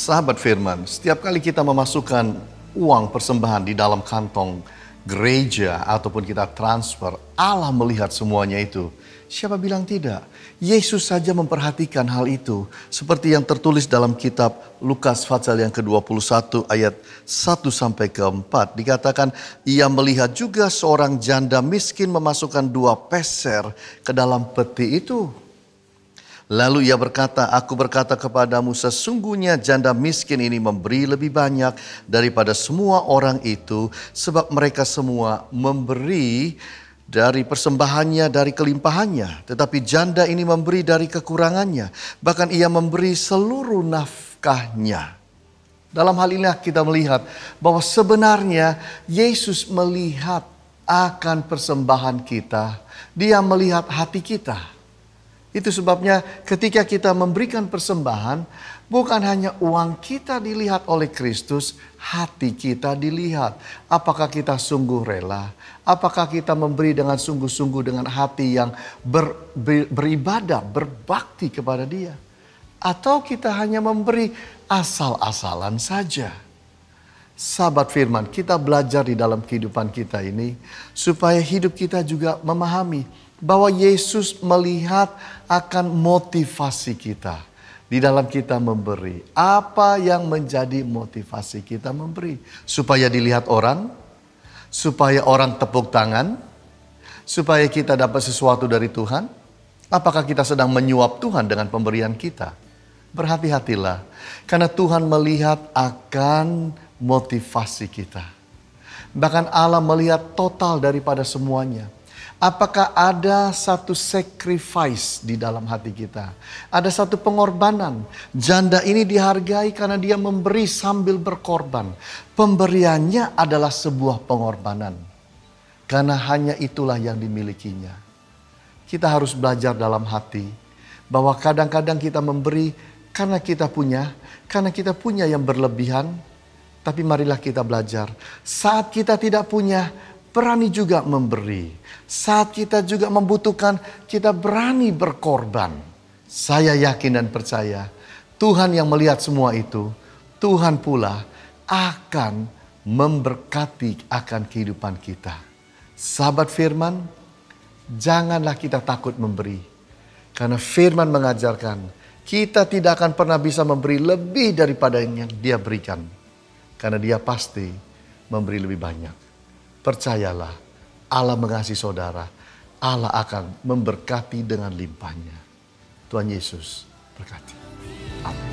Sahabat firman, setiap kali kita memasukkan uang persembahan di dalam kantong gereja ataupun kita transfer, Allah melihat semuanya itu. Siapa bilang tidak? Yesus saja memperhatikan hal itu. Seperti yang tertulis dalam kitab Lukas pasal yang ke-21 ayat 1 sampai ke 4. Dikatakan, ia melihat juga seorang janda miskin memasukkan 2 peser ke dalam peti itu. Lalu ia berkata, aku berkata kepadamu, sesungguhnya janda miskin ini memberi lebih banyak daripada semua orang itu, sebab mereka semua memberi dari persembahannya, dari kelimpahannya. Tetapi janda ini memberi dari kekurangannya, bahkan ia memberi seluruh nafkahnya. Dalam hal inilah kita melihat bahwa sebenarnya Yesus melihat akan persembahan kita. Dia melihat hati kita. Itu sebabnya ketika kita memberikan persembahan, bukan hanya uang kita dilihat oleh Kristus, hati kita dilihat. Apakah kita sungguh rela? Apakah kita memberi dengan sungguh-sungguh dengan hati yang beribadah, berbakti kepada Dia? Atau kita hanya memberi asal-asalan saja? Sahabat firman, kita belajar di dalam kehidupan kita ini supaya hidup kita juga memahami bahwa Yesus melihat akan motivasi kita di dalam kita memberi. Apa yang menjadi motivasi kita memberi? Supaya dilihat orang, supaya orang tepuk tangan, supaya kita dapat sesuatu dari Tuhan. Apakah kita sedang menyuap Tuhan dengan pemberian kita? Berhati-hatilah, karena Tuhan melihat akan motivasi kita. Bahkan Allah melihat total daripada semuanya. Apakah ada satu sacrifice di dalam hati kita? Ada satu pengorbanan. Janda ini dihargai karena dia memberi sambil berkorban. Pemberiannya adalah sebuah pengorbanan. Karena hanya itulah yang dimilikinya. Kita harus belajar dalam hati bahwa kadang-kadang kita memberi karena kita punya yang berlebihan. Tapi marilah kita belajar. Saat kita tidak punya, berani juga memberi. Saat kita juga membutuhkan, kita berani berkorban. Saya yakin dan percaya, Tuhan yang melihat semua itu, Tuhan pula akan memberkati akan kehidupan kita. Sahabat firman, janganlah kita takut memberi. Karena firman mengajarkan, kita tidak akan pernah bisa memberi lebih daripada yang Dia berikan. Karena Dia pasti memberi lebih banyak. Percayalah, Allah mengasihi saudara. Allah akan memberkati dengan limpahnya. Tuhan Yesus berkati. Amin.